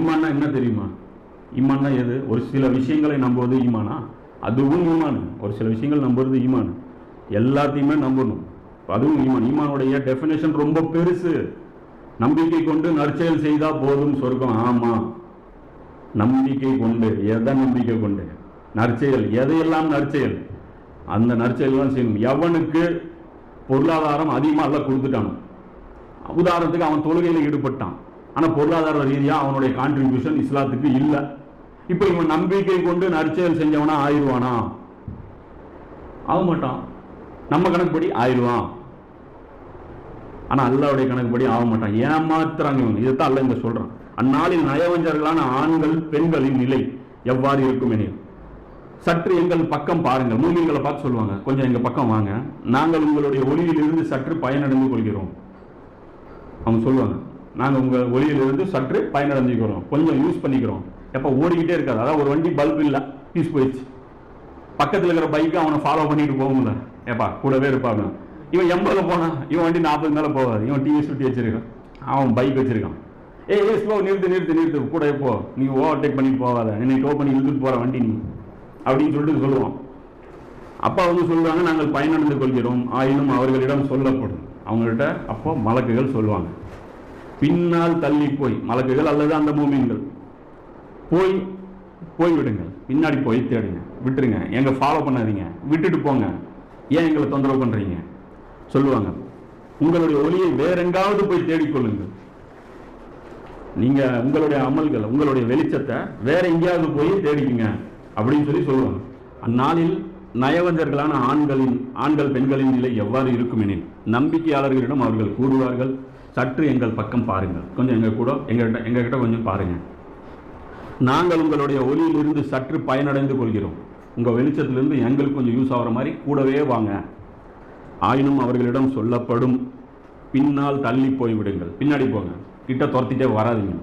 ஈமான்னா என்ன தெரியுமா? ஈமான்னா எது? ஒரு சில விஷயங்களை நம்புவது ஈமானா? அதுவும் ஈமான். ஒரு சில விஷயங்கள் நம்புறது ஈமான். எல்லாத்தையுமே நம்பணும், அதுவும் ஈமான். ஈமானுடைய டெஃபினேஷன் ரொம்ப பெருசு. நம்பிக்கை கொண்டு நற்செயல் செய்தா போதும் சொர்க்கம். ஆமா, நம்பிக்கை கொண்டு. எதை நம்பிக்கை கொண்டு? நற்செயல். எதையெல்லாம் நற்செயல்? அந்த நற்செயல் செய்யணும். எவனுக்கு பொருளாதாரம் அதிகமாக எல்லாம் கொடுத்துட்டான், உதாரணத்துக்கு அவன் தொழுகையில் ஈடுபட்டான், ஆனால் பொருளாதார ரீதியாக அவனுடைய கான்ட்ரிபியூஷன் இஸ்லாத்துக்கு இல்லை. இப்போ இவன் நம்பிக்கை கொண்டு நற்செயல் செஞ்சவனா ஆயிடுவானா? ஆக மாட்டான். நம்ம கணக்குப்படி ஆயிடுவான், ஆனால் அல்லாவுடைய கணக்குப்படி ஆக மாட்டான். ஏமாத்துறாங்க இவங்க. இதைத்தான் அல்ல இங்க சொல்றான். அந்நாளில் நயவஞ்சர்களான ஆண்கள் பெண்களின் நிலை எவ்வாறு இருக்கும் எனில் சற்று எங்கள் பக்கம் பாருங்கள். மூமின்களை பார்த்து சொல்லுவாங்க, கொஞ்சம் எங்க பக்கம் வாங்க, நாங்கள் உங்களுடைய ஒளியிலிருந்து சற்று பயனடைந்து கொள்கிறோம். அவங்க சொல்லுவாங்க, நாங்கள் உங்கள் ஒளியிலிருந்து சற்று பயனடைஞ்சுக்கிறோம், கொஞ்சம் யூஸ் பண்ணிக்கிறோம். எப்போ ஓடிக்கிட்டே இருக்காது. அதான் ஒரு வண்டி பல்ப் இல்லை, பீஸ் போயிடுச்சு, பக்கத்தில் இருக்கிற பைக்கை அவனை ஃபாலோ பண்ணிட்டு போகும்ல, ஏப்பா கூடவே இருப்பாங்க. இவன் 80 போனான், இவன் வண்டி 40 மேலே போகாது. இவன் டிவிஎஸ் சுட்டி வச்சிருக்கான், அவன் பைக் வச்சிருக்கான். ஏய் ஸ்லோ, நிறுத்து கூட போ, நீ ஓவர்டேக் பண்ணிட்டு போகாத, என்னை டோ பண்ணி இழுத்துட்டு போகிற வண்டி நீ அப்படின்னு சொல்லிட்டு சொல்லுவான். அப்பா வந்து சொல்லுவாங்க, நாங்கள் பயனடைந்து கொள்கிறோம், ஆயினும் அவர்களிடம் சொல்லப்படும். அவங்கள்ட்ட அப்போ மலக்குகள் சொல்லுவாங்க, பின்னால் தள்ளி போய், மலக்குகள் அல்லது அந்த மூமின்கள் போய்விடுங்கள், பின்னாடி போய் தேடுங்க, விட்டுருங்க, எங்க ஃபாலோ பண்ணாதீங்க, விட்டுட்டு போங்க, ஏன் எங்களை தொந்தரவு பண்றீங்க சொல்லுவாங்க. உங்களுடைய ஒளியை வேற எங்காவது போய் தேடிக்கொள்ளுங்கள். நீங்க உங்களுடைய அமல்கள், உங்களுடைய வெளிச்சத்தை வேற எங்கேயாவது போய் தேடிக்குங்க அப்படின்னு சொல்லுவாங்க. அந்நாளில் நயவஞ்சர்களான ஆண்கள் பெண்களின் நிலை எவ்வாறு இருக்கும் எனில் நம்பிக்கையாளர்களிடம் அவர்கள் கூறுவார்கள், சற்று எங்கள் பக்கம் பாருங்கள், கொஞ்சம் எங்ககிட்ட கொஞ்சம் பாருங்க, நாங்கள் உங்களுடைய ஒளியிலிருந்து சற்று பயனடைந்து கொள்கிறோம், உங்க வெளிச்சத்திலிருந்து எங்களுக்கு கொஞ்சம் யூஸ் ஆகிற மாதிரி கூடவே வாங்க. ஆயினும் அவர்களிடம் சொல்லப்படும், பின்னால் தள்ளி போய் விடுங்கள், பின்னாடி போங்க, கிட்ட துரத்திட்டே வராதிங்க,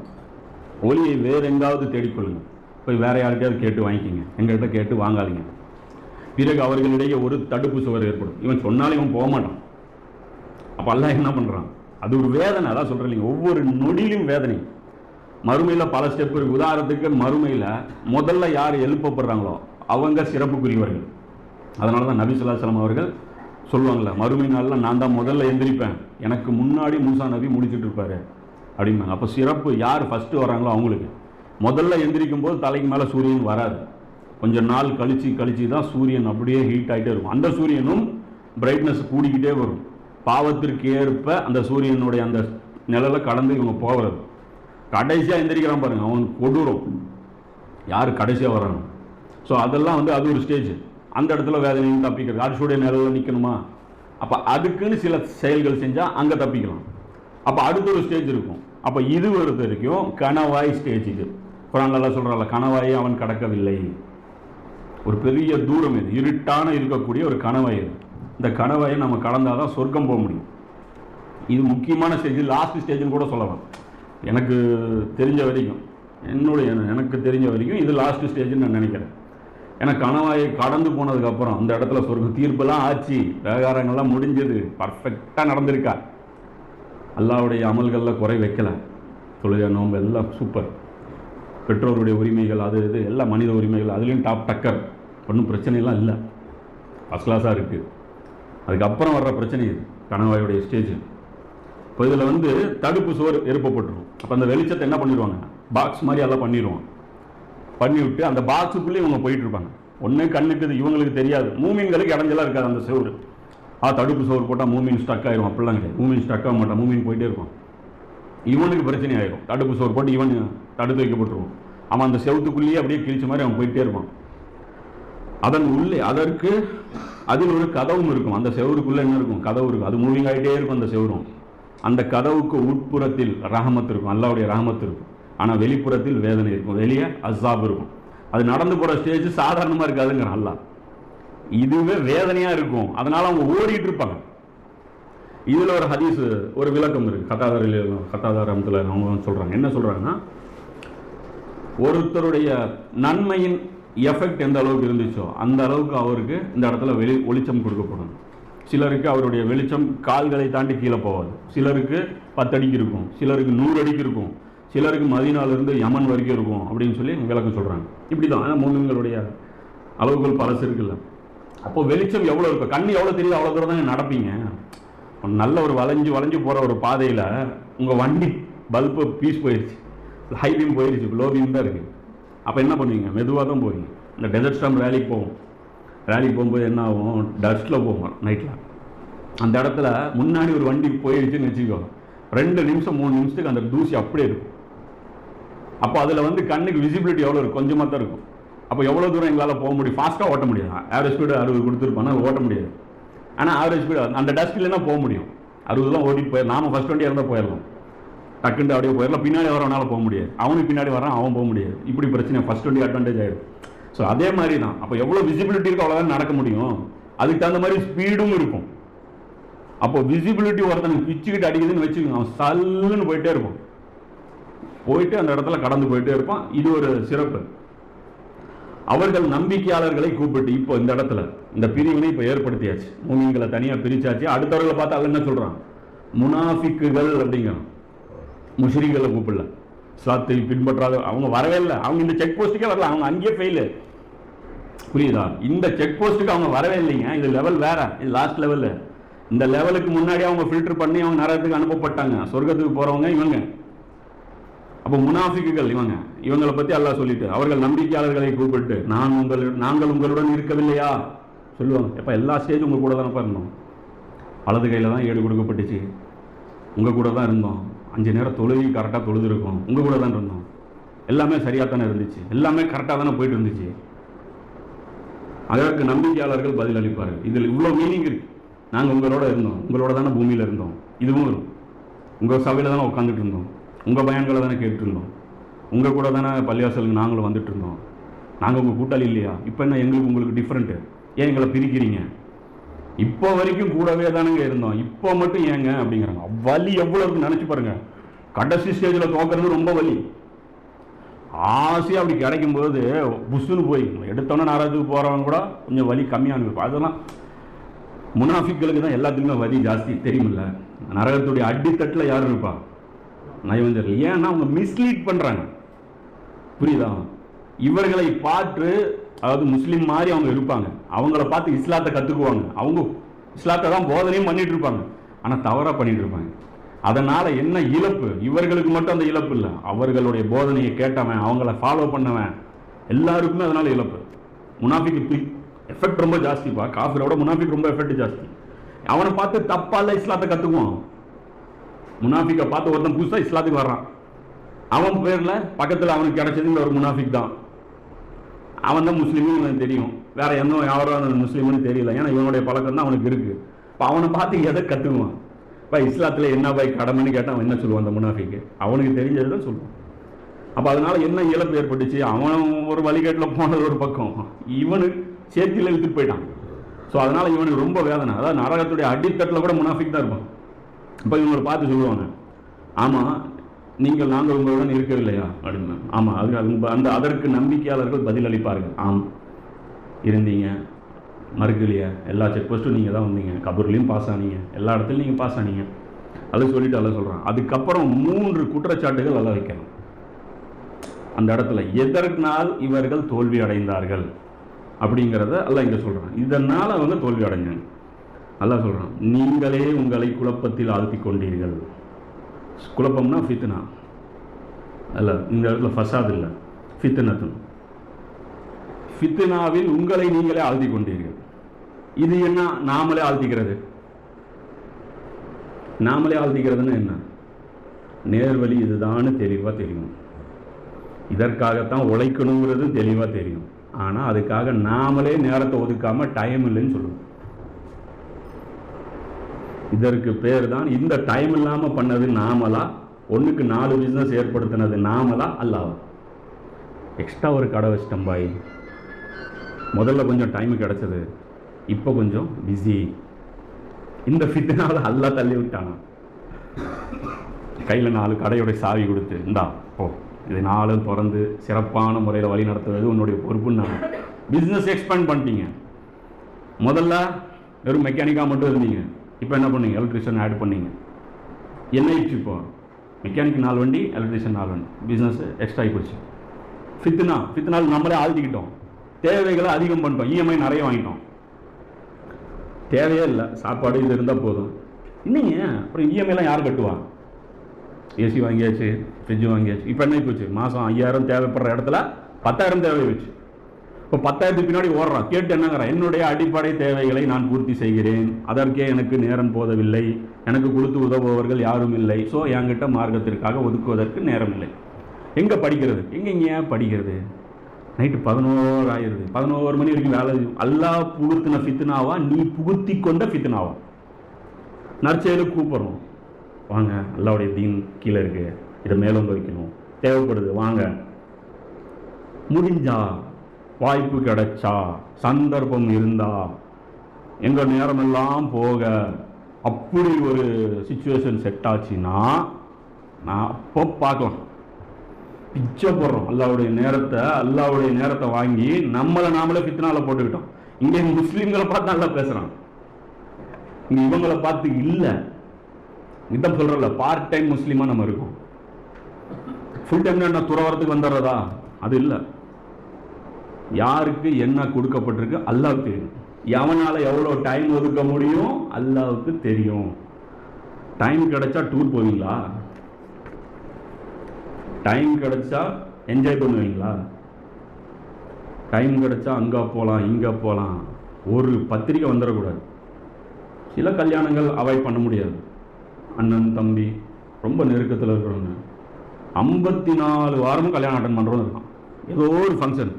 ஒளியை வேற எங்காவது தேடிக்கொள்ளுங்க, போய் வேற யார்கிட்டயாவது கேட்டு வாங்கிக்கிங்க, எங்கள்கிட்ட கேட்டு வாங்காதீங்க. பிறகு அவர்களிடையே ஒரு தடுப்பு சுவர் ஏற்படும். இவன் சொன்னாலும் இவன் போக மாட்டான். அப்ப அல்லாஹ் என்ன பண்றான்? அது ஒரு வேதனை. அதான் சொல்றீங்க, ஒவ்வொரு நொடியிலும் வேதனை. மறுமையில பல ஸ்டெப் இருக்கு. உதாரணத்துக்கு மறுமையில முதல்ல யார் எழுப்பப்படுறாங்களோ அவங்க சிறப்புக்குரியவர்கள். அதனாலதான் நபி ஸல்லல்லாஹு அலைஹி வஸல்லம் அவர்கள் சொல்லுவாங்கல்ல, மறுமை நாள்ல நான் தான் முதல்ல எந்திரிப்பேன், எனக்கு முன்னாடி மூசா நபி முடிச்சுட்டு இருப்பாரு அப்படிம்பாங்க. அப்போ சிறப்பு யார் ஃபர்ஸ்ட் வராங்களோ அவங்களுக்கு. முதல்ல எந்திரிக்கும் போது தலைக்கு மேலே சூரியன் வராது, கொஞ்சம் நாள் கழிச்சு தான் சூரியன் அப்படியே ஹீட் ஆகிட்டே இருக்கும். அந்த சூரியனும் பிரைட்னஸ் கூடிக்கிட்டே வரும். பாவத்திற்கு ஏற்ப அந்த சூரியனுடைய அந்த நிழலை கடந்து இவங்க போகிறது. கடைசியாக எந்திரிக்கிறான் பாருங்க, அவன் கொடூரம். யார் கடைசியாக வராங்க. ஸோ அதெல்லாம் வந்து அது ஒரு ஸ்டேஜ். அந்த இடத்துல வேதனையும் தப்பிக்கிறது. அரசுடைய நிழலில் நிற்கணுமா, அப்போ அதுக்குன்னு சில செயல்கள் செஞ்சால் அங்கே தப்பிக்கலாம். அப்போ அடுத்த ஒரு ஸ்டேஜ் இருக்கும். அப்போ இது வருது வரைக்கும் கணவாய் ஸ்டேஜ். இது குரான்லாம் சொல்கிறாங்க, கணவாயை அவன் கடக்கவில்லை. ஒரு பெரிய தூரம், இது இருட்டான இருக்கக்கூடிய ஒரு கணவாய். இது இந்த கணவாயை நம்ம கடந்தாதான் சொர்க்கம் போக முடியும். இது முக்கியமான ஸ்டேஜ், லாஸ்ட் ஸ்டேஜ்னு கூட சொல்லலாம். எனக்கு தெரிஞ்ச வரைக்கும் எனக்கு தெரிஞ்ச வரைக்கும் இது லாஸ்ட் ஸ்டேஜ்னு நான் நினைக்கிறேன். ஏன்னா கணவாயை கடந்து போனதுக்கப்புறம் அந்த இடத்துல சொர்க்கம் தீர்ப்பெல்லாம் ஆச்சு, விவகாரங்கள்லாம் முடிஞ்சது, பர்ஃபெக்டாக நடந்திருக்கா, அல்லாஹ்வுடைய அமல்களில் குறை வைக்கல, தொழுகை நோன்பு எல்லாம் சூப்பர், பெற்றோருடைய உரிமைகள் அது இது எல்லாம் மனித உரிமைகள் அதுலேயும் டாப் டக்கர், ஒன்றும் பிரச்சனைலாம் இல்லை, ஃபஸ்ட் கிளாஸாக இருக்குது. அதுக்கப்புறம் வர்ற பிரச்சனை இது கணவாயுடைய ஸ்டேஜ். இப்போ இதில் வந்து தடுப்பு சுவர் எழுப்பப்பட்டுரும். அப்போ அந்த வெளிச்சத்தை என்ன பண்ணிடுவாங்க, பாக்ஸ் மாதிரி எல்லாம் பண்ணிடுவான். பண்ணிவிட்டு அந்த பாக்ஸுக்குள்ளே இவங்க போயிட்டு இருப்பாங்க. ஒன்று கண்ணுக்கு இவங்களுக்கு தெரியாது, மூமின்களுக்கு இடைஞ்சலாக இருக்காது அந்த சுவர். தடுப்பு சுவர் போட்டால் மூமின் ஸ்டக் ஆயிரும், அப்படிலாம் கிடையாது. மூமின் ஸ்டக் ஆக மாட்டான், மூமின் போயிட்டே இருப்பான். இவனுக்கு பிரச்சனை ஆயிரும். தடுப்பு சுவர் போட்டு இவன் தடுத்து வைக்கப்பட்டுருவான். அவன் அந்த செவத்துக்குள்ளேயே அப்படியே கிழிச்ச மாதிரி அவன் போயிட்டே இருப்பான். அதன் உள்ளே அதற்கு அதில் ஒரு கதவும் இருக்கும். அந்த செவருக்குள்ளே என்ன இருக்கும், கதவு இருக்கும். அது மூவிங் ஆகிட்டே இருக்கும் அந்த செவரும். அந்த கதவுக்கு உட்புறத்தில் ரஹமத் இருக்கும், அல்லாஹ்வுடைய ரஹமத் இருக்கும். ஆனால் வெளிப்புறத்தில் வேதனை இருக்கும், வெளியே அஸாப் இருக்கும். அது நடந்து போகிற ஸ்டேஜ் சாதாரணமாக இருக்காதுங்கிறான் அல்லாஹ். இதுவே வேதனையாக இருக்கும், அதனால அவங்க ஓடிட்டு இருப்பாங்க. இதில் ஒரு ஹதீஸ், ஒரு விளக்கம் இருக்குது. கத்தாதார் ரஹ்மத்துல்லாஹி அலைஹி அவங்க சொல்கிறாங்க, என்ன சொல்கிறாங்கன்னா, ஒருத்தருடைய நன்மையின் எஃபெக்ட் எந்த அளவுக்கு இருந்துச்சோ அந்த அளவுக்கு அவருக்கு இந்த இடத்துல வெளிச்சம் கொடுக்கப்படும். சிலருக்கு அவருடைய வெளிச்சம் கால்களை தாண்டி கீழே போவாது, சிலருக்கு 10 அடிக்கு இருக்கும், சிலருக்கு 100 அடிக்கு இருக்கும், சிலருக்கு மதீனாவிலிருந்து யமன் வரைக்கும் இருக்கும் அப்படின்னு சொல்லி விளக்கம் சொல்கிறாங்க. இப்படி தான் மூமின்களுடைய அளவுகள் பழசு இருக்குல்ல. அப்போ வெளிச்சம் எவ்வளோ இருக்கும், கண்ணு எவ்வளோ தெரியுது அவ்வளோ தூரம் தாங்க நடப்பீங்க. நல்ல ஒரு வளைஞ்சு போகிற ஒரு பாதையில் உங்கள் வண்டி பல்பு பீஸ் போயிடுச்சு, ஹை பீம் போயிடுச்சு, லோ பீம் தான் இருக்குது. அப்போ என்ன பண்ணுவீங்க? மெதுவாக தான் போவீங்க. இந்த டெசர்ட் ஸ்டாம் ரேலிக்கு போகும்போது என்ன ஆகும்? டஸ்ட்டில் போகும் நைட்டில். அந்த இடத்துல முன்னாடி ஒரு வண்டி போயிடுச்சுன்னு வச்சுக்கோ, 2 நிமிஷம் 3 நிமிஷத்துக்கு அந்த தூசி அப்படியே இருக்கும். அப்போ அதில் கண்ணுக்கு விசிபிலிட்டி எவ்வளோ இருக்கும்? கொஞ்சமாக தான் இருக்கும். அப்போ எவ்வளோ தூரம் எங்களால் போக முடியும்? ஃபாஸ்ட்டாக ஓட்ட முடியாது. ஆவரேஜ் ஸ்பீடு 60 கொடுத்துருப்பானா ஓட்ட முடியாது. ஆனால் ஆவரேஜ் ஸ்பீடு அந்த டஸ்ட் இல்லைன்னா போக முடியும். 60 ஓட்டிட்டு போயிடலாம். நாம ஃபஸ்ட் வண்டியாக இருந்தால் போயிடலாம், டக்குண்டு அப்படியே போயிடலாம். பின்னாடி வரவனால போக முடியாது, அவனுக்கு பின்னாடி வரான், அவன் போக முடியாது. இப்படி பிரச்சனை ஃபஸ்ட் வண்டி அட்வான்டேஜ் ஆகிடும். ஸோ அதே மாதிரி தான். அப்போ எவ்வளோ விசிபிலிட்டி இருக்கோ அவ்வளோதான் நடக்க முடியும். அதுக்கு தகுந்த மாதிரி ஸ்பீடும் இருக்கும். அப்போ விசிபிலிட்டி ஒருத்தனுக்கு பிச்சுக்கிட்டு அடிக்குதுன்னு வச்சுக்கோங்க, அவன் சல்லுன்னு போயிட்டே இருப்பான், போயிட்டு அந்த இடத்துல கடந்து போயிட்டே இருப்பான். இது ஒரு சிறப்பு. அவர்கள் நம்பிக்கையாளர்களை கூப்பிட்டு இப்போ இந்த இடத்துல இந்த பிரிவினை இப்போ ஏற்படுத்தியாச்சு. மூமின்களை தனியாக பிரிச்சாச்சு. அடுத்தவர்களை பார்த்து அவன் என்ன சொல்கிறான்? முனாஃபிக்குகள் அப்படிங்கிறான். முஷ்ரிக்களை கூப்பிடல, இஸ்லாத்தை பின்பற்றாத. அவங்க வரவே இல்லை, அவங்க இந்த செக் போஸ்ட்டுக்கே வரல, அவங்க அங்கேயே ஃபெயிலு. புரியுதா? இந்த செக் போஸ்ட்டுக்கு அவங்க வரவே இல்லைங்க. இது லெவல் வேற, இது லாஸ்ட் லெவலு. இந்த லெவலுக்கு முன்னாடி அவங்க ஃபில்டர் பண்ணி அவங்க நரகத்துக்கு அனுப்பப்பட்டாங்க. சொர்க்கத்துக்கு போகிறவங்க இவங்க. அப்போ முனாஃபிக்குகள் இவங்களை பற்றி அல்லாஹ் சொல்லிட்டு அவர்கள் நம்பிக்கையாளர்களை கூப்பிட்டு நாங்கள் உங்களுடன் இருக்கவில்லையா சொல்லுவாங்க. எப்போ எல்லா ஸ்டேஜும் உங்கள் கூட தானப்பா இருந்தோம், வலது கையில் தான் ஏடு கொடுக்கப்பட்டுச்சு, உங்கள் கூட தான் இருந்தோம், 5 நேரம் தொழுகி கரெக்டாக தொழுதுருக்கோம், உங்கள் கூட தான் இருந்தோம், எல்லாமே சரியாக தானே இருந்துச்சு, எல்லாமே கரெக்டாக தானே போயிட்டு இருந்துச்சு. அதற்கு நம்பிக்கையாளர்கள் பதில் அளிப்பார்கள். இதில் இவ்வளோ மீனிங் இருக்கு. நாங்கள் உங்களோட இருந்தோம், உங்களோட தானே பூமியில் இருந்தோம், இதுவும் இருக்கும். உங்கள் சபையில் தானே உட்காந்துட்டு இருந்தோம், உங்கள் பயான்களை தானே கேட்டுருந்தோம், உங்கள் கூட தானே பள்ளிவாசலுக்கு நாங்களும் வந்துட்டு இருந்தோம், நாங்கள் உங்கள் கூட்டாளி இல்லையா? இப்போ என்ன எங்களுக்கு உங்களுக்கு டிஃப்ரெண்ட்டு? ஏன் எங்களை பிரிக்கிறீங்க? இப்போ வரைக்கும் கூடவே தானுங்க இருந்தோம், இப்போ மட்டும் ஏங்க அப்படிங்கிறாங்க. வலி எவ்வளோ இருக்குன்னு நினச்சி பாருங்க. கடைசி ஸ்டேஜில் தோக்கிறது ரொம்ப வலி. ஆசையாக அப்படி கிடைக்கும்போது புஷ்ஷுன்னு போய் எடுத்தோன்னே நரகத்துக்கு போகிறவங்க கூட கொஞ்சம் வலி கம்மியான இருக்கும். அதெல்லாம் முனாஃபிக்களுக்கு தான் எல்லாத்துக்குமே வலி ஜாஸ்தி, தெரியுமில்ல. நரகத்துடைய அடித்தட்டில் யார் இருப்பா? நயவஞ்சர்கள். ஏன்னா அவங்க மிஸ்லீட் பண்ணுறாங்க, புரியுதா? இவர்களை பார்த்து, அதாவது முஸ்லீம் மாதிரி அவங்க இருப்பாங்க, அவங்கள பார்த்து இஸ்லாத்தை கற்றுக்குவாங்க. அவங்க இஸ்லாத்தை தான் போதனையும் பண்ணிட்டு இருப்பாங்க, ஆனால் தவறாக பண்ணிட்டு இருப்பாங்க. அதனால் என்ன இழப்பு? இவர்களுக்கு மட்டும் அந்த இழப்பு இல்லை, அவர்களுடைய போதனையை கேட்டவன், அவங்கள ஃபாலோ பண்ணவன் எல்லாருக்குமே அதனால் இழப்பு. முனாஃபிக்கு எஃபெக்ட் ரொம்ப ஜாஸ்திப்பா. காஃபிரோட முனாஃபிக் ரொம்ப எஃபெக்ட் ஜாஸ்தி. அவனை பார்த்து தப்பால இஸ்லாத்தை கற்றுக்குவான். முனாஃபிக்கை பார்த்து ஒருத்தன் புதுசாக இஸ்லாத்துக்கு வர்றான், அவன் பேரில் பக்கத்தில் அவனுக்கு கிடைச்சதுங்கிற ஒரு முனாஃபிக் தான். அவன் தான் முஸ்லீமுன்னு எனக்கு தெரியும், வேற யாரோ முஸ்லீம்னு தெரியல, ஏன்னா இவனுடைய பழக்கம் தான் அவனுக்கு இருக்குது. இப்போ அவனை பார்த்து எதை கற்றுக்குவான்? இப்போ இஸ்லாத்தில் என்ன பாய் கடமைன்னு கேட்டால் அவன் என்ன சொல்லுவான்? அந்த முனாஃபிக்கு அவனுக்கு தெரிஞ்சது தான் சொல்லுவான். அப்போ அதனால என்ன இழப்பு ஏற்பட்டுச்சு? அவன் ஒரு வழிகேட்டில் போனது ஒரு பக்கம், இவனுக்கு சேர்த்தியில் இழுத்துட்டு போயிட்டான். ஸோ அதனால இவனுக்கு ரொம்ப வேதனை. அதாவது நரகத்துடைய அடித்தட்டில் கூட முனாஃபிக் தான் இருப்பான். இப்போ இவங்களை பார்த்து சொல்லுவாங்க, ஆமாம் நாங்கள் உங்களுடன் இருக்கவில்லையா அப்படின்னு. ஆமாம், அது அதற்கு நம்பிக்கையாளர்கள் பதில் அளிப்பார்கள், ஆம் இருந்தீங்க, மறுக்கலையா, எல்லா செக் போஸ்ட்டும் நீங்கள் தான் வந்தீங்க, கபூர்லேயும் பாஸ் ஆனீங்க, எல்லா இடத்துலையும் நீங்கள் பாஸ் ஆனீங்க, அதை சொல்லிட்டு அல்ல சொல்கிறான். அதுக்கப்புறம் 3 குற்றச்சாட்டுகள் அல்ல வைக்கணும் அந்த இடத்துல. எதற்கால் இவர்கள் தோல்வி அடைந்தார்கள் அப்படிங்கிறத அல்ல இங்கே சொல்கிறான். இதனால் அவங்க தோல்வி அடைஞ்சாங்க. அல்லாஹ் சொல்கிறான், நீங்களே உங்களை குழப்பத்தில் ஆழ்த்தி கொண்டீர்கள். குழப்பம்னா ஃபித்னா அல்ல, இந்த இடத்துல ஃபசாத் இல்லை, ஃபித்னத்துன். ஃபித்னாவில் உங்களை நீங்களே ஆழ்த்தி கொண்டீர்கள். இது என்ன? நாமளே ஆழ்த்திக்கிறது. நாமளே ஆழ்த்திக்கிறதுன்னு என்ன? நேர்வழி இதுதான்னு தெளிவாக தெரியும், இதற்காகத்தான் உழைக்கணுங்கிறது தெளிவாக தெரியும், ஆனால் அதுக்காக நாமளே நேரத்தை ஒதுக்காமல் டைம் இல்லைன்னு சொல்லுவோம். இதற்கு பேர் தான், இந்த டைம் இல்லாமல் பண்ணது நாமலா, 1க்கு 4 பிஸ்னஸ் ஏற்படுத்தினது நாமலா அல்லாவா? எக்ஸ்ட்ரா ஒரு கடை வச்சிட்டோம் பாய், முதல்ல கொஞ்சம் டைமு கிடச்சது, இப்போ கொஞ்சம் பிஸி. இந்த ஃபித்னால அல்லா தள்ளி விட்டானா? கையில் 4 கடையோடைய சாவி கொடுத்து, இந்தா போ, இதை 4 திறந்து சிறப்பான முறையில் வழி நடத்துவது உன்னுடைய பொறுப்புன்னு. பிஸ்னஸ் எக்ஸ்பேண்ட் பண்ணிட்டீங்க. முதல்ல வெறும் மெக்கானிக்காக மட்டும் இருந்தீங்க, இப்போ என்ன பண்ணீங்க? எலக்ட்ரிஷியன் ஆட் பண்ணீங்க. என்ன இப்போ மெக்கானிக் 4 வண்டி, எலக்ட்ரிஷியன் 4 வண்டி, பிஸ்னஸ் எக்ஸ்ட்ரா ஆகி போச்சு. ஃபித்னால் நம்மளே ஆழ்த்திக்கிட்டோம், தேவைகளை அதிகம் பண்ணிட்டோம், இஎம்ஐ நிறைய வாங்கிட்டோம். தேவையே இல்லை, சாப்பாடு இது இருந்தால் போதும். இன்னைங்க அப்புறம் இஎம்ஐலாம் யார் கட்டுவா? ஏசி வாங்கியாச்சு, ஃப்ரிட்ஜு வாங்கியாச்சு. இப்போ என்ன போச்சு, மாதம் 5000 தேவைப்படுற இடத்துல 10,000 தேவை வச்சு. இப்போ 10,000 பின்னாடி ஓடுறான். கேட்டு என்னங்கிறான், என்னுடைய அடிப்படை தேவைகளை நான் பூர்த்தி செய்கிறேன், அதற்கே எனக்கு நேரம் போதவில்லை, எனக்கு கொடுத்து உதவுபவர்கள் யாரும் இல்லை, ஸோ என்கிட்ட மார்க்கத்திற்காக ஒதுக்குவதற்கு நேரம் இல்லை. எங்கே படிக்கிறது? எங்கெங்க படிக்கிறது? நைட்டு 11 ஆயிடுது, 11 மணி வரைக்கும் வேலை. அல்லாஹ் புகுத்தின ஃபித்னாவா, நீ புகுத்தி கொண்ட ஃபித்னாவா? நற்செயலுக்கு கூப்பிட்றோம், வாங்க அல்லாவுடைய தீன் கீழே இருக்கு, இதை மேலோங்க வைக்கணும், தேவைப்படுது வாங்க. முடிஞ்சா, வாய்ப்பு கிடைச்சா, சந்தர்ப்பம் இருந்தா, எங்கள் நேரமெல்லாம் போக அப்படி ஒரு சிச்சுவேஷன் செட் ஆச்சுன்னா நான் அப்போ பார்க்கலாம். பிச்சை போடுறோம். அல்லாவுடைய நேரத்தை வாங்கி நம்மளை நாமளே ஃபித்னால போட்டுக்கிட்டோம். இங்கே முஸ்லீம்களை பார்த்து நல்லா பேசுகிறான், இங்கே இவங்களை பார்த்து இல்லை. இதான் சொல்கிறல, பார்ட் டைம் முஸ்லீமாக நம்ம இருக்கோம். ஃபுல் டைம் என்ன துறவரத்துக்கு வந்துடுறதா? அது இல்லை. யாருக்கு என்ன கொடுக்கப்பட்டிருக்கு அல்லாஹ்வுக்கு தெரியும். எவனால் எவ்வளோ டைம் ஒதுக்க முடியும் அல்லாஹ்வுக்கு தெரியும். டைம் கிடைச்சா டூர் போவீங்களா? டைம் கிடைச்சா என்ஜாய் பண்ணுவீங்களா? டைம் கிடைச்சா அங்கே போகலாம் இங்கே போகலாம். ஒரு பத்திரிக்கை வந்துடக்கூடாது. சில கல்யாணங்கள் அவாய்ட் பண்ண முடியாது. அண்ணன் தம்பி ரொம்ப நெருக்கத்தில் இருக்கிறவங்க 54 வாரமும் கல்யாணம் அட்டன் பண்ணுறவங்க இருக்கான். ஏதோ ஒரு ஃபங்க்ஷன்,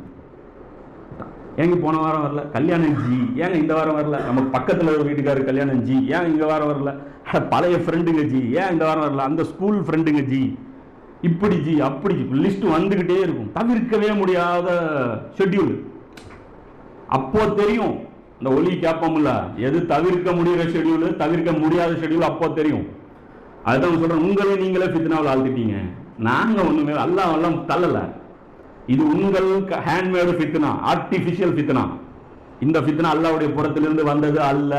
ஏங்க போன வாரம் வரல, கல்யாணம் ஜி, ஏங்க இந்த வாரம் வரல, நம்ம பக்கத்தில் ஒரு வீட்டுக்காரர் கல்யாணம் ஜி, ஏன் இந்த வாரம் வரல, பழைய ஃப்ரெண்டுங்க ஜி, ஏன் இந்த வாரம் வரல, அந்த ஸ்கூல் ஃப்ரெண்டுங்க ஜி, இப்படி ஜி அப்படி ஜி, லிஸ்ட் வந்துக்கிட்டே இருக்கும். தவிர்க்கவே முடியாத ஷெட்யூல். அப்போ தெரியும், இந்த ஒலி கேட்போம்ல, எது தவிர்க்க முடிகிற ஷெட்யூல், தவிர்க்க முடியாத ஷெட்யூல் அப்போ தெரியும். அதுதான் சொல்கிறேன், உங்களே நீங்களே ஃபித்னாவில் ஆழ்த்திட்டீங்க. நாங்கள் ஒன்றுமே அல்லாஹ் தள்ளலை. இது உங்கள் ஹேண்ட்மேடு ஃபித்னா, ஆர்டிஃபிஷியல் ஃபித்னா. இந்த ஃபித்னா அல்லாஹ்வுடைய புறத்திலிருந்து வந்தது அல்ல.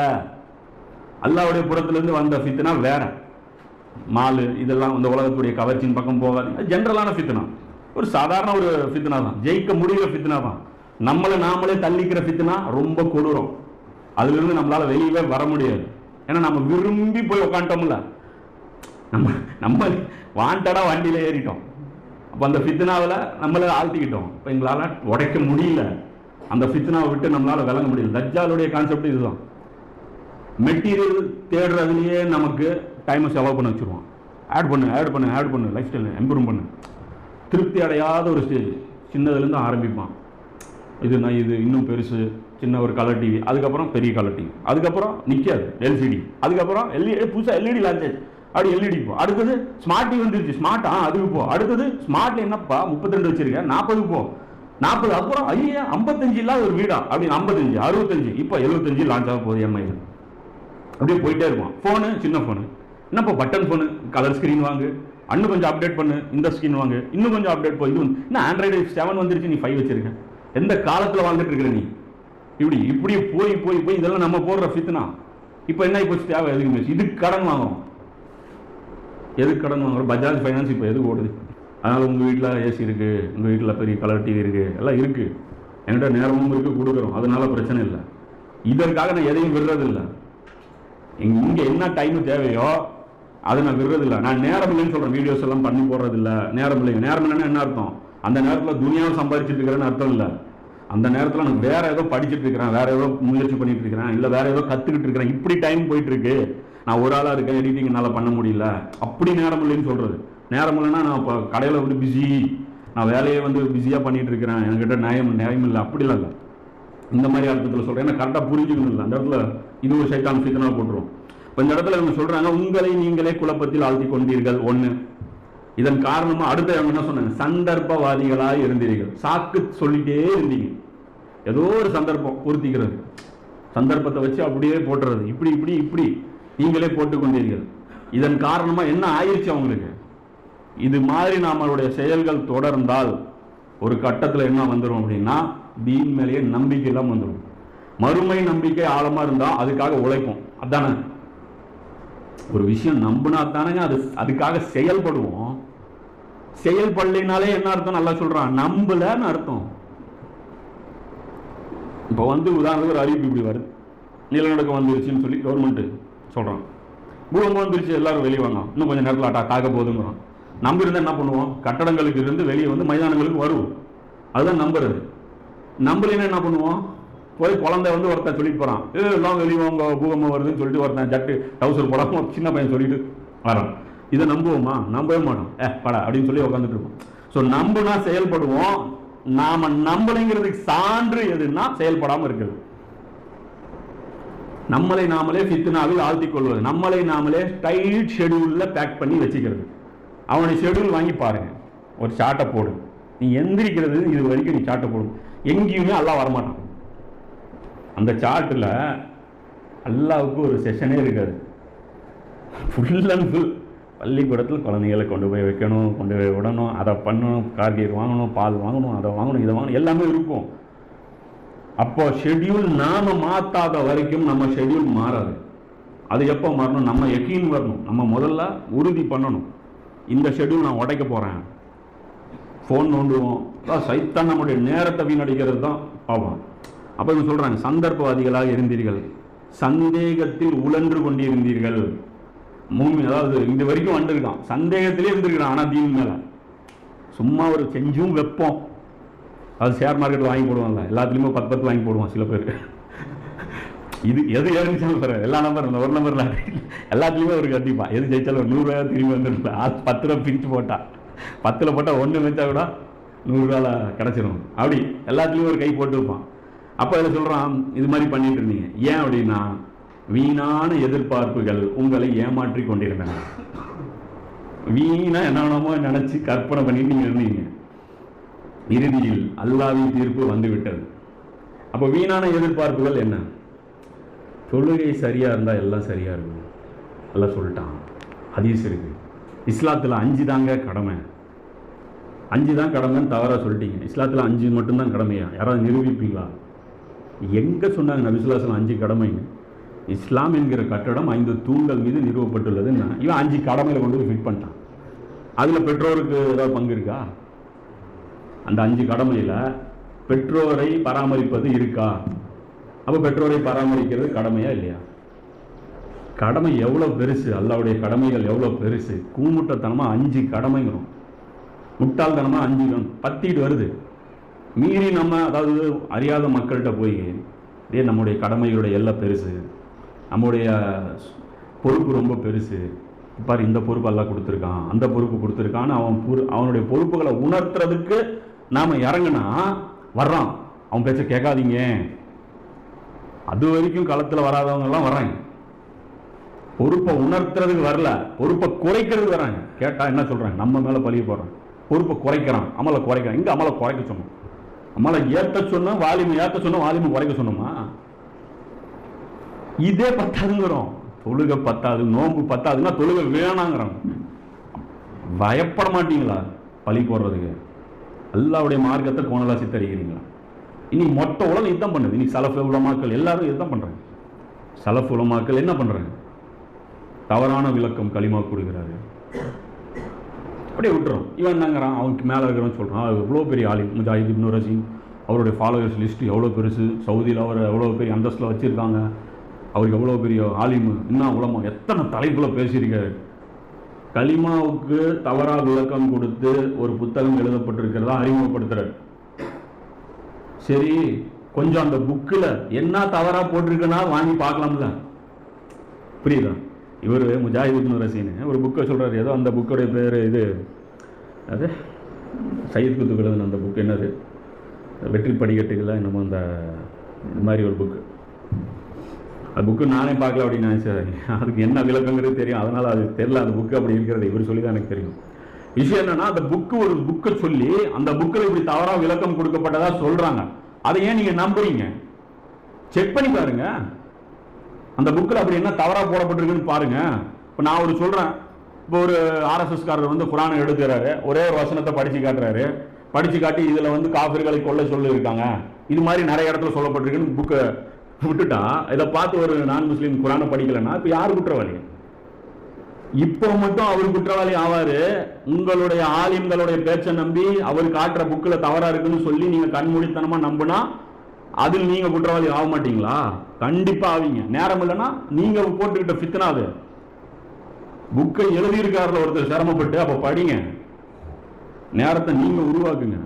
அல்லாஹ்வுடைய புறத்திலிருந்து வந்த ஃபித்னா வேற. மாலு இதெல்லாம் இந்த உலகத்துடைய கவர்ச்சியின் பக்கம் போகாது. ஜென்ரலான ஃபித்னா, ஒரு சாதாரண ஒரு ஃபித்னா தான், ஜெயிக்க முடிகிற ஃபித்னா தான். நம்மளை நாமளே தள்ளிக்கிற ஃபித்னா ரொம்ப கொடூரம். அதுலேருந்து நம்மளால வெளியவே வர முடியாது. ஏன்னா நம்ம விரும்பி போய் உட்காந்துட்டோம்ல, நம்ம வாண்டடாக வண்டியில் ஏறிட்டோம். அப்போ அந்த ஃபித்னாவில் நம்மளை ஆழ்த்திக்கிட்டோம். இப்போ எங்களால் உடைக்க முடியல, அந்த ஃபித்னாவை விட்டு நம்மளால் விளங்க முடியல. தஜ்ஜாலுடைய கான்செப்ட் இதுதான். மெட்டீரியல் தேடுறதுலையே நமக்கு டைமை செலவு பண்ண வச்சுருவோம். ஆட் பண்ணு லைஃப் ஸ்டைல் இம்ப்ரூவ் பண்ணு. திருப்தி அடையாத ஒரு ஸ்டேஜ். சின்னதுலேருந்து ஆரம்பிப்பான். இது இன்னும் பெருசு, சின்ன ஒரு கலர் டிவி, அதுக்கப்புறம் பெரிய கலர் டிவி, அதுக்கப்புறம் நிற்காது எல்சிடி, அதுக்கப்புறம் புதுசாக எல்இடி லான்ச் ஆச்சு, அப்படி எல்இடி போ. அடுத்தது ஸ்மார்ட் டிவி வந்துருச்சு, ஸ்மார்ட் அதுக்கு போ. அடுத்தது ஸ்மார்ட்ல என்னப்பா 32 வச்சிருக்கேன், 40 போ. 40 அப்புறம் 55 இல்லாத ஒரு வீடா, அப்படி 55, 65, இப்போ 75 லான்ச் ஆக போகுது எம்ஐ. அப்படியே போயிட்டே இருப்பான். ஃபோனு சின்ன ஃபோனு, என்னப்பா பட்டன் ஃபோனு, கலர் ஸ்க்ரீன் வாங்கு, இன்னும் கொஞ்சம் அப்டேட் பண்ணு, இந்த ஸ்க்ரீன் வாங்கு, இன்னும் கொஞ்சம் அப்டேட் போய். இது இன்னும் ஆண்ட்ராய்டு 7 வந்துருச்சு, நீ 5 வச்சிருக்க. எந்த காலத்தில் வாழ்ந்துட்டு இருக்கிற நீ? இப்படியே போய் இதெல்லாம் நம்ம போடுற ஃபித்னா. இப்போ என்ன இப்போ தேவை எதுக்கு? இதுக்கு கடன் வாங்குறோம். எதுக்கு கடன் வாங்குறோம்? பஜாஜ் ஃபைனான்ஸ் இப்போ எதுக்கு ஓடுது? அதனால் உங்கள் வீட்டில் ஏசி இருக்குது, உங்கள் வீட்டில் பெரிய கலர் டிவி இருக்குது, எல்லாம் இருக்குது, என்கிட்ட நேரமும் இருக்குது, கொடுக்குறோம், அதனால பிரச்சனை இல்லை. இதற்காக நான் எதையும் விடுறதில்லை. இங்கே என்ன டைமு தேவையோ அதை நான் விடுறதில்லை. நான் நேரம் இல்லைன்னு சொல்கிறேன், வீடியோஸ் எல்லாம் பண்ணி போடுறதில்ல. நேரம் இல்லைங்க. நேரம் இல்லைன்னா என்ன அர்த்தம்? அந்த நேரத்தில் துனியாவை சம்பாதிச்சுட்டு இருக்கிறேன்னு அர்த்தம் இல்லை. அந்த நேரத்தில் நான் வேற ஏதோ படிச்சுட்டு இருக்கிறேன், வேற ஏதோ முயற்சி பண்ணிட்டு இருக்கிறேன், இல்லை வேற ஏதோ கற்றுக்கிட்டு இருக்கிறேன். இப்படி டைம் போயிட்டு இருக்கு. நான் ஒரு ஆளாக இருக்கேன், எடிட்டிங் என்னால் பண்ண முடியல, அப்படி நேரம் இல்லைன்னு சொல்கிறது. நேரம் இல்லைன்னா நான் இப்போ கடையில் வந்து பிஸி, நான் வேலையை வந்து பிஸியாக பண்ணிட்டு இருக்கிறேன், என்கிட்ட நியாயம் இல்லை, அப்படிலாம் இல்லை. இந்த மாதிரி அர்த்தத்தில் சொல்கிறேன். ஏன்னா கரெக்டாக புரிஞ்சுக்கணும் இல்லை. அந்த இடத்துல இது ஒரு சைட்டான் ஃபித்னா போட்டுரும். இப்போ இந்த இடத்துல இவங்க சொல்கிறாங்க, உங்களை நீங்களே குழப்பத்தில் ஆழ்த்தி கொண்டீர்கள். ஒன்று, இதன் காரணமாக அடுத்த அவங்க என்ன சொன்னாங்க? சந்தர்ப்பவாதிகளாக இருந்தீர்கள். சாக்கு சொல்லிட்டே இருந்தீங்க. ஏதோ ஒரு சந்தர்ப்பம் பூர்த்திக்கிறது, சந்தர்ப்பத்தை வச்சு அப்படியே போட்டுறது, இப்படி நீங்களே போட்டுக்கொண்டீர்கள். இதன் காரணமாக என்ன ஆயிடுச்சு அவங்களுக்கு? இது மாதிரி நம்மளுடைய செயல்கள் தொடர்ந்தால் ஒரு கட்டத்தில் என்ன வந்துடும் அப்படின்னா, தீன் மேலேயே நம்பிக்கை எல்லாம் வந்துடும். மறுமை நம்பிக்கை ஆழமாக இருந்தால் அதுக்காக உழைப்போம். அதானே ஒரு விஷயம் நம்பினா தானங்க அதுக்காக செயல்படுவோம். செயல்படலினாலே என்ன அர்த்தம்? நல்லா சொல்றான், நம்பலன்னு அர்த்தம். இப்போ உதாரணத்துக்கு ஒரு அறிவிப்பு இப்படி வருது, நிலநடுக்கம் வந்துருச்சுன்னு சொல்லி கவர்மெண்ட் சொல்றான். பூகம்பம் வந்துருச்சு, எல்லாரும் வெளியே வாங்க, இன்னும் கொஞ்சம் நேரத்தில் தாக்க போகுதுங்கிறோம். நம்பி இருந்தால் என்ன பண்ணுவோம்? கட்டடங்களுக்கு இருந்து வெளியே மைதானங்களுக்கு வருவோம். அதுதான் நம்புறது. நம்பலைன்னா என்ன பண்ணுவோம்? போய் குழந்தை ஒருத்தன் சொல்லிட்டு போறான், எல்லாம் வெளியே வாங்க பூகம்பம் வருதுன்னு சொல்லிட்டு ஒருத்தன் ஜட்டு டவுசர் போடாம சின்ன பையன் சொல்லிட்டு வரான். இதை நம்புவோமா? நம்பவே மாட்டோம். படா அப்படின்னு சொல்லி உட்காந்துட்டு இருப்போம். ஸோ நம்புனா செயல்படுவோம். நாம நம்பலைங்கிறதுக்கு சான்று எதுன்னா செயல்படாம இருக்கிறது. நம்மளை நாமளே ஃபித்னாவில் ஆழ்த்தி கொள்வது, நம்மளை நாமளே டைட் ஷெடியூல்ல பேக் பண்ணி வச்சுக்கிறது. அவனுடைய ஷெடியூல் வாங்கி பாருங்க, ஒரு சாட்டை போடு, நீ எந்திரிக்கிறது இது வரைக்கும் நீ சாட்டை போடும், எங்கேயுமே அல்லாஹ் வரமாட்டான். அந்த சாட்டில் அல்லாவுக்கு ஒரு செஷனே இருக்காது. ஃபுல் அண்ட் ஃபுல் பள்ளிக்கூடத்தில் குழந்தைகளை கொண்டு போய் வைக்கணும், கொண்டு போய் விடணும், அதை பண்ணணும், கார்கீர் வாங்கணும், பால் வாங்கணும், அதை வாங்கணும், இதை வாங்கணும், எல்லாமே இருக்கும். அப்போ ஷெட்யூல் நாம மாற்றாத வரைக்கும் நம்ம ஷெட்யூல் மாறாது. அது எப்போ மாறணும்? நம்ம யக்கீன் வரணும். நம்ம முதல்ல உறுதி பண்ணணும், இந்த ஷெட்யூல் நான் உடைக்க போகிறேன். ஃபோன் நோண்டுவோம், சைத்தான் நம்முடைய நேரத்தை வீணடிக்கிறது தான் ஆகும். அப்போ இவங்க சொல்கிறாங்க, சந்தர்ப்பவாதிகளாக இருந்தீர்கள், சந்தேகத்தில் உழன்று கொண்டிருந்தீர்கள். அதாவது இந்த வரைக்கும் வந்துருக்கான், சந்தேகத்திலே இருந்திருக்கிறான். ஆனால் தீன் மேலே சும்மா ஒரு செஞ்சும் வைப்போம். அது ஷேர் மார்க்கெட்டில் வாங்கி போடுவாங்க, எல்லாத்துலேயுமே 10 வாங்கி போடுவான் சில பேர். இது எது ஏறிச்சாலும் சார் எல்லா நம்பர் இல்லை, ஒரு நம்பர் இல்லை, எல்லாத்துலேயுமே ஒரு கண்டிப்பாக எது ஜெயிச்சாலும் ஒரு 100 ரூபா திரும்பி வந்துருக்கல. அது 10 ரூபா பிரித்து போட்டா, 10 போட்டால் 1 வச்சா கூட 100 ரூபாவில் கிடச்சிடும். அப்படி எல்லாத்துலேயும் ஒரு கை போட்டு வைப்பான். அப்போ இதில் சொல்கிறான், இது மாதிரி பண்ணிட்டு இருந்தீங்க. ஏன் அப்படின்னா, வீணான எதிர்பார்ப்புகள் உங்களை ஏமாற்றி கொண்டிருந்தன. வீணா என்னென்னமோ நினச்சி கற்பனை பண்ணிட்டு நீங்கள் இருந்தீங்க. இறுதியில் அல்லாஹ்வின் தீர்ப்பு வந்துவிட்டது. அப்போ வீணான எதிர்பார்ப்புகள் என்ன? தொழுகை சரியாக இருந்தால் எல்லாம் சரியாக இருக்கும், எல்லாம் சொல்லிட்டான். ஹதீஸ் இருக்கு, இஸ்லாத்தில் 5 தாங்க கடமை, 5 தான் கடமைன்னு தவறாக சொல்லிட்டீங்க. இஸ்லாத்தில் 5 மட்டும்தான் கடமையா? யாராவது நிரூபிப்பீங்களா? எங்கே சொன்னாங்க நபி ஸல்லல்லாஹு அலைஹி வஸல்லம் 5 கடமைன்னு? இஸ்லாம் என்கிற கட்டடம் 5 தூண்கள் மீது நிறுவப்பட்டுள்ளதுன்னா இவன் 5 கடமையில் கொண்டு போய் ஃபிட் பண்ணிட்டான். அதில் பெற்றோருக்கு ஏதாவது பங்கு இருக்கா? அந்த 5 கடமையில் பெற்றோரை பராமரிப்பது இருக்கா? அப்போ பெற்றோரை பராமரிக்கிறது கடமையா இல்லையா? கடமை எவ்வளோ பெருசு, அல்லாஹ்வுடைய கடமைகள் எவ்வளோ பெருசு. கூமுட்டத்தனமாக 5 கடமைங்கிறோம், முட்டாள்தனமாக 5 பத்திட்டு வருது. மீறி நம்ம அதாவது அறியாத மக்கள்கிட்ட போய் நம்முடைய கடமைகளுடைய எல்லாம் பெருசு, நம்முடைய பொறுப்பு ரொம்ப பெருசு, பாரு இந்த பொறுப்பு எல்லாம் கொடுத்துருக்கான், அந்த பொறுப்பு கொடுத்துருக்கான்னு அவனுடைய பொறுப்புகளை உணர்த்துறதுக்கு நாம் இறங்கினா வர்றான். அவன் பேச்ச கேட்காதீங்க. அது வரைக்கும் களத்தில் வராதவங்கெல்லாம் வர்றாங்க. பொறுப்பை உணர்த்துறதுக்கு வரல, பொறுப்பை குறைக்கிறதுக்கு வராங்க. கேட்டால் என்ன சொல்கிறாங்க? நம்ம மேலே பழிய போடுறான். பொறுப்பை குறைக்கிறான், அமலை குறைக்கிறான். இங்கே அமலை குறைக்க சொன்னோம், அமலை ஏற்ற சொன்னோம், வாலிமை ஏற்ற சொன்னோம், வாலிமை குறைக்க சொன்னோமா? இதே பத்தாதுங்கிறோம். தொழுகை பத்தாது, நோன்பு பத்தாதுன்னா தொழுகை வேணாங்கிறோம். பயப்பட மாட்டீங்களா பழி போடுறதுக்கு? அல்லாஹ்வுடைய மார்க்கத்தை கோணலா சித்தரிக்கிறீங்களா? இனி மொத்த உலகம் இதுதான் பண்ணுது. இன்னைக்கு சலஃப் உலமாக்கள் எல்லாரும் இதுதான் பண்றாங்க. சலஃப் உலமாக்கள் என்ன பண்றாங்க? தவறான விளக்கம் களிமா கொடுக்கிறாரு, அப்படியே விட்டுறோம். இவன் என்னங்கிறான், அவனுக்கு மேலே இருக்கிறவன் சொல்கிறான், எவ்வளோ பெரிய ஆலிம் முஜாஹித் இப்னு ரஷீத், அவருடைய ஃபாலோவர்ஸ் லிஸ்ட்டு எவ்வளோ பெருசு, சவுதியில் அவரை எவ்வளோ பெரிய அந்தஸ்தில் வச்சுருக்காங்க, அவருக்கு எவ்வளோ பெரிய ஆலிமு, இன்னும் உலமா எத்தனை தலைப்பில் பேசியிருக்காரு. களிமாவுக்கு தவறாக விளக்கம் கொடுத்து ஒரு புத்தகம் எழுதப்பட்டிருக்கிறதா அறிமுகப்படுத்துறாரு. சரி, கொஞ்சம் அந்த புக்கில் என்ன தவறாக போட்டிருக்குன்னா வாங்கி பார்க்கலாம்ல, புரியுதா? இவர் முஜாஹித் இப்னு ரஷீத் ஒரு புக்கை சொல்கிறார், ஏதோ அந்த புக்கோடைய பேர் இது, அது சையத் குத்துப் எழுதின அந்த புக்கு, என்னது வெற்றி படிக்கட்டுகளை என்னமோ அந்த இது மாதிரி ஒரு புக்கு. அது புக்கு நானே பார்க்கல அப்படின்னு நினச்சேன். அதுக்கு என்ன விளக்கங்கிறது தெரியும், அதனால் அது தெரில. அந்த புக்கு அப்படி இருக்கிறது இவர் சொல்லி தான் எனக்கு தெரியும். விஷயம் என்னன்னா, அந்த புக்கு ஒரு புக்கை சொல்லி அந்த புக்கில் இப்படி தவறாக விளக்கம் கொடுக்கப்பட்டதா சொல்கிறாங்க. அதை ஏன் நீங்கள் நம்புறீங்க? செக் பண்ணி பாருங்க, அந்த புக்கில் அப்படி என்ன தவறாக போடப்பட்டிருக்குன்னு பாருங்க. இப்போ நான் ஒரு சொல்கிறேன், இப்போ ஒரு ஆர்எஸ்எஸ்காரர் குரானை எடுக்கிறாரு, ஒரே ஒரு வசனத்தை படித்து காட்டுறாரு, படித்து காட்டி இதில் காஃபிர்களை கொள்ள சொல்லியிருக்காங்க, இது மாதிரி நிறைய இடத்துல சொல்லப்பட்டிருக்குன்னு புக்கை விட்டுட்டா, இதை பார்த்து ஒரு நான் முஸ்லீம் குரானை படிக்கலைன்னா இப்போ யார் குற்றவாளி? இப்போ மட்டும் அவர் குற்றவாளி ஆவாரு. உங்களுடைய ஆலிம்களுடைய பேச்சை நம்பி அவர் காட்டுற புக்கில் தவறா இருக்குன்னு சொல்லி நீங்க கண்மூடித்தனமா நம்பினா அதில் நீங்க குற்றவாளி ஆக மாட்டீங்களா? கண்டிப்பா ஆவீங்க. நேரம் இல்லைன்னா நீங்க போட்டுக்கிட்ட ஃபித்னாது. புக்கை எழுதியிருக்காருல ஒருத்தர் சிரமப்பட்டு, அப்ப படிங்க, நேரத்தை நீங்க உருவாக்குங்க.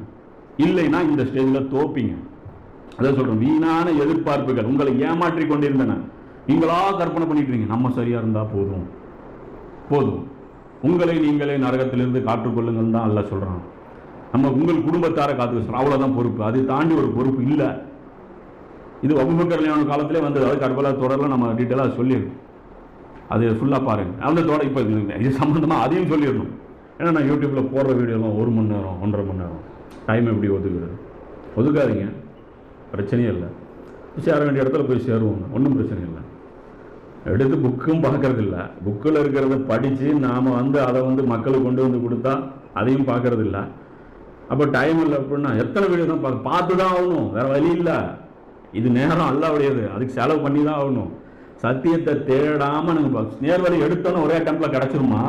இல்லைன்னா இந்த ஸ்டேஜில் தோப்பீங்க. அதான் சொல்றோம், வீணான எதிர்பார்ப்புகள் உங்களை ஏமாற்றி கொண்டிருந்தன. நீங்களா கற்பனை பண்ணிட்டு நம்ம சரியா இருந்தா போதும் போதும், உங்களை நீங்களே நரகத்திலிருந்து காற்றுக்கொள்ளுங்கள் தான் அல்ல சொல்றான். நம்ம உங்கள் குடும்பத்தாரை காத்து சொல்றோம், அவ்வளவுதான் பொறுப்பு. அதை தாண்டி ஒரு பொறுப்பு இல்லை. இது அபூபக்கர் ரலியல்லாஹு அன்ஹு காலத்திலே வந்தது. அது கர்பலா தொடரில் நம்ம டீட்டெயிலாக சொல்லியிருக்கோம். அது ஃபுல்லாக பாருங்க. அந்த தொடர் இப்போ இது சம்மந்தமாக அதையும் சொல்லிடணும். ஏன்னா நான் யூடியூப்பில் போடுற வீடியோலாம் 1 மணி நேரம் 1.5 மணி நேரம் டைம் எப்படி ஒதுக்குறது? ஒதுக்காதீங்க, பிரச்சனையே இல்லை. சேர வேண்டிய இடத்துல போய் சேருவோங்க, ஒன்றும் பிரச்சனை இல்லை. எடுத்து புக்கும் பார்க்கறது இல்லை. புக்கில் இருக்கிறத படித்து நாம் அதை மக்களுக்கு கொண்டு வந்து கொடுத்தா அதையும் பார்க்கறது இல்லை. அப்போ டைம் இல்லை அப்படின்னா எத்தனை வீடியோ தான் பார்த்து தான் ஆகணும், வேறு வழி இல்லை. இது நேரம் அல்லாவுடையது, அதுக்கு செலவு பண்ணி தான் ஆகணும். சத்தியத்தை தேடாமல் நாங்கள் நேர்வழி எடுத்தோன்னு ஒரே அட்டம்ப்டில் கிடச்சிருமா?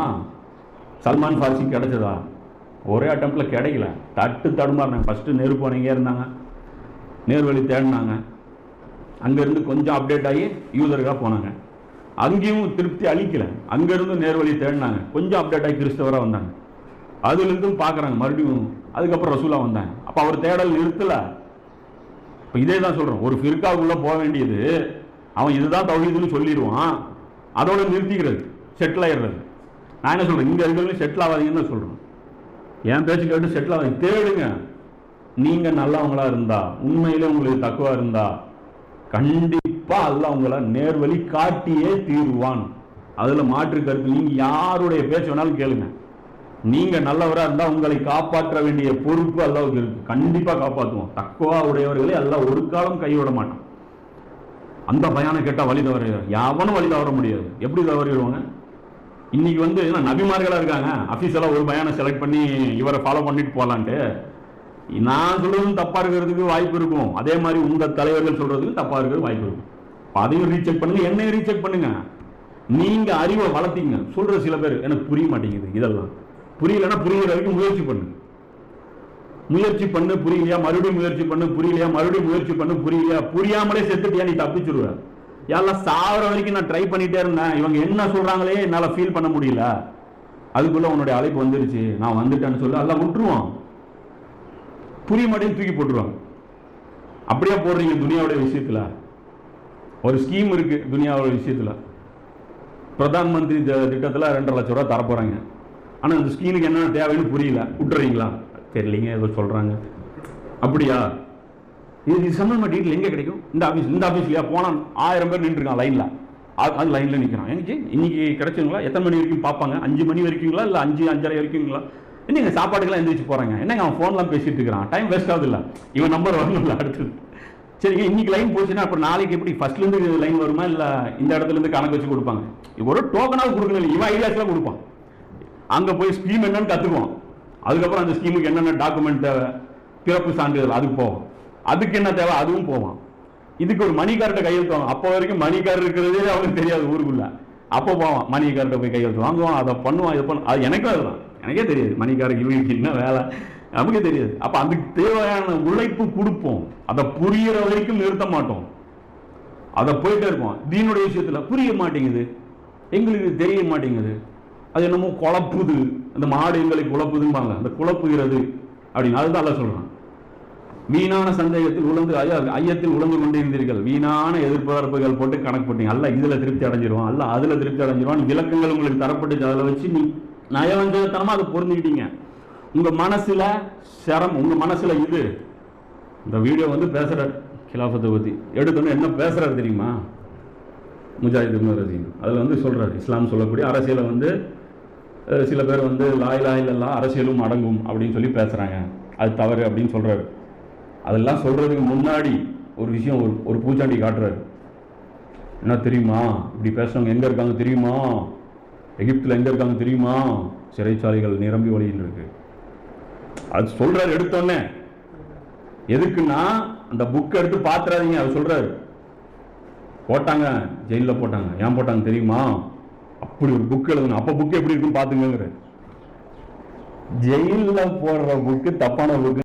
சல்மான் ஃபார்சி கிடச்சதா? ஒரே அட்டம்ப்டில் கிடைக்கல. தடுமாறினாங்க. ஃபஸ்ட்டு நெருப்பு இருந்தாங்க, நேர்வழி தேடினாங்க. அங்கேருந்து கொஞ்சம் அப்டேட் ஆகி யூதருக்காக போனாங்க. அங்கேயும் திருப்தி அளிக்கலை. அங்கேருந்து நேர்வழி தேடினாங்க. கொஞ்சம் அப்டேட் ஆகி கிறிஸ்தவராக வந்தாங்க. அதுலேருந்தும் பார்க்குறாங்க மறுபடியும். அதுக்கப்புறம் ரசூலாக வந்தாங்க. அப்போ அவர் தேடல் நிறுத்தலை. இப்போ இதே தான் சொல்கிறோம், ஒரு ஃபிர்காவுக்குள்ளே போக வேண்டியது அவன் இதுதான் தௌஹீதுன்னு சொல்லிடுவான், அதோட நிறுத்திக்கிறது, செட்டில் ஆயிடுறது. நான் என்ன சொல்கிறேன், இங்கே இருக்கிறவங்க செட்டில் ஆகாதீங்கன்னு தான் சொல்கிறேன். என் பேச்சு கேட்டு செட்டில் ஆகாதீங்க, தேடுங்க. நீங்கள் நல்லவங்களா இருந்தா, உண்மையிலே உங்களுக்கு தக்குவா இருந்தா, கண்டிப்பாக அல்லாஹ் உங்களை நேர்வழி காட்டியே தீருவான். அதில் மாற்று கருத்து. நீங்கள் யாருடைய பேச்சு வேணாலும் கேளுங்க. நீங்க நல்லவரா இருந்தா உங்களை காப்பாற்ற வேண்டிய பொறுப்பு அல்லாஹ்வுக்கு இருக்கு. கண்டிப்பா காப்பாற்றுவோம். தக்குவா உடையவர்களே அல்லாஹ் ஒரு காலம் கைவிட மாட்டான். அந்த பயானை கேட்டா வழி தவற யாவனும் வழி தவற முடியாது. எப்படி தவறிடுவாங்க? இன்னைக்கு நபிமார்களா இருக்காங்க, அஃபீஷியலா ஒரு பயானை செலக்ட் பண்ணி இவரை ஃபாலோ பண்ணிட்டு போகலான்ட்டு. நான் சொல்றதும் தப்பா இருக்கிறதுக்கு வாய்ப்பு இருக்கும். அதே மாதிரி உங்க தலைவர்கள் சொல்றதுக்கு தப்பா இருக்கிறது வாய்ப்பு இருக்கும். அதையும் ரீசெக் பண்ணுங்க, என்னையும் ரீசெக் பண்ணுங்க. நீங்க அறிவை வளர்த்தீங்க. சொல்ற சில பேர் எனக்கு புரிய மாட்டேங்குது, இதெல்லாம் புரியலன்னா புரியுற வரைக்கும் முயற்சி பண்ணு. முயற்சி பண்ணு, புரியலையா மறுபடியும் முயற்சி பண்ணு, புரியலையா மறுபடியும் முயற்சி பண்ணு, புரியலையா புரியாமலே செத்துட்டியா நீ தப்பிச்சுடுவ. எல்லாம் சாவர வரைக்கும் நான் ட்ரை பண்ணிட்டே இருந்தேன், இவங்க என்ன சொல்றாங்களே என்னால் ஃபீல் பண்ண முடியல, அதுக்குள்ள உன்னுடைய அழைப்பு வந்துருச்சு, நான் வந்துட்டேன்னு சொல்ல எல்லாம் விட்டுருவான். புரிய மாட்டேன்னு தூக்கி போட்டுருவாங்க. அப்படியே போடுறீங்க. துனியாவுடைய விஷயத்தில் ஒரு ஸ்கீம் இருக்கு. துனியாவுடைய விஷயத்தில் பிரதான் மந்திரி திட்டத்தில் 2.5 லட்சம் ரூபா தரப்போறாங்க. ஆனால் அந்த ஸ்கீமுக்கு என்ன தேவைன்னு புரியல, விட்டுறீங்களா? தெரியலீங்க, ஏதோ சொல்கிறாங்க. அப்படியா? இது சம்பந்தமா டீட்டெயில் எங்கே கிடைக்கும்? இந்த ஆஃபீஸ்லையா? போனால் 1000 பேர் நின்றுருக்கான் லைனில். அது லைனில் நிற்கிறான். இன்னைக்கு கிடைச்சுங்களா? எத்தனை மணி வரைக்கும் பார்ப்பாங்க? 5 மணி வரைக்குங்களா இல்லை 5:30 வரைக்குங்களா? என்னங்க சாப்பாட்டுக்கெல்லாம் எந்திரிச்சு போகிறாங்க? என்னங்க அவன் ஃபோன்லாம் பேசிட்டு இருக்கிறான், டைம் வேஸ்ட் ஆகுது இல்லை? இவன் நம்பர் வரணும்ல அடுத்தது. சரிங்க, இன்னைக்கு லைன் போச்சுன்னா அப்புறம் நாளைக்கு எப்படி ஃபர்ஸ்ட்லேருந்து லைன் வருமா இல்லை இந்த இடத்துலேருந்து கணக்கு வச்சு கொடுப்பாங்க? ஒரு டோக்கனாவது கொடுக்கணும் இல்லை? இவன் ஐடியாஸ்லாம் கொடுப்பான். அங்கே போய் ஸ்கீம் என்னன்னு கற்றுக்குவோம். அதுக்கப்புறம் அந்த ஸ்கீமுக்கு என்னென்ன டாக்குமெண்ட் தேவை, பிறப்பு சான்றிதழ் அதுக்கு போவோம். அதுக்கு என்ன தேவை அதுவும் போவான். இதுக்கு ஒரு மணிக்கார்ட்ட கையெழுத்து வாங்க. அப்போ வரைக்கும் மணிக்கார் இருக்கிறதே அவனுக்கு தெரியாது ஊருக்குள்ள. அப்போ போவான், மணிக்கார்ட்ட போய் கையெழுத்து வாங்குவான், அதை பண்ணுவான், இதை பண்ணுவான். அது எனக்கும் அதுதான், எனக்கே தெரியாது மணிக்காருக்கு இவங்களுக்கு என்ன வேலை, நமக்கே தெரியாது. அப்போ அதுக்கு தேவையான உழைப்பு கொடுப்போம். அதை புரிகிற வரைக்கும் நிறுத்த மாட்டோம், அதை போயிட்டே இருப்போம். தீனுடைய விஷயத்தில் புரிய மாட்டேங்குது, எங்களுக்கு தெரிய மாட்டேங்குது, அது என்னமோ குழப்புது, அந்த மாடு எங்களை குழப்புதும்பாங்க, அந்த குழப்புகிறது அப்படின்னு. அதுதான் அல்ல சொல்றான், வீணான சந்தேகத்தில் உழந்து ஐயத்தில் உழந்து கொண்டிருந்தீர்கள், வீணான எதிர்பார்ப்புகள் போட்டு கணக்கு போட்டீங்க. அல்ல இதுல திருப்தி அடைஞ்சிருவான், அல்ல அதுல திருப்தி அடைஞ்சிருவான். விளக்கங்கள் உங்களுக்கு தரப்பட்டு அதில் வச்சு நீ நயவஞ்சகத்தனமா அதை புரிஞ்சுக்கிட்டீங்க. உங்க மனசுல சிரமம், உங்க மனசுல இது இந்த வீடியோ பேசுறாரு கிலாஃபத்தை பத்தி எடுத்தோன்னு என்ன பேசுறாரு தெரியுமா? முஜாஹித் இப்னு ரஸீன் அதில் சொல்றாரு, இஸ்லாம் சொல்லக்கூடிய அரசியலை சில பேர் லா இலாஹ இல்லல்லாஹ் அரசியலும் அடங்கும் அப்படின்னு சொல்லி பேசுறாங்க, அது தவறு அப்படின்னு சொல்றாரு. அதெல்லாம் சொல்றதுக்கு முன்னாடி ஒரு விஷயம் ஒரு பூச்சாண்டி காட்டுறாரு. என்ன தெரியுமா? இப்படி பேசுறவங்க எங்க இருக்காங்க தெரியுமா? எகிப்தில் எங்க இருக்காங்க தெரியுமா? சிறைச்சாலைகள் நிரம்பி வழியில் இருக்கு. அது சொல்றாரு எடுத்தோன்னே. எதுக்குன்னா அந்த புக் எடுத்து பாத்துறாதீங்க, அது சொல்றாரு. போட்டாங்க, ஜெயிலில் போட்டாங்க. ஏன் போட்டாங்க தெரியுமா? அப்படி ஒரு புக் எழுதணும். அப்ப புக் எப்படி இருக்குன்னு பாத்துங்கிற. ஜெயில போடுற புக்கு தப்பான புக்கு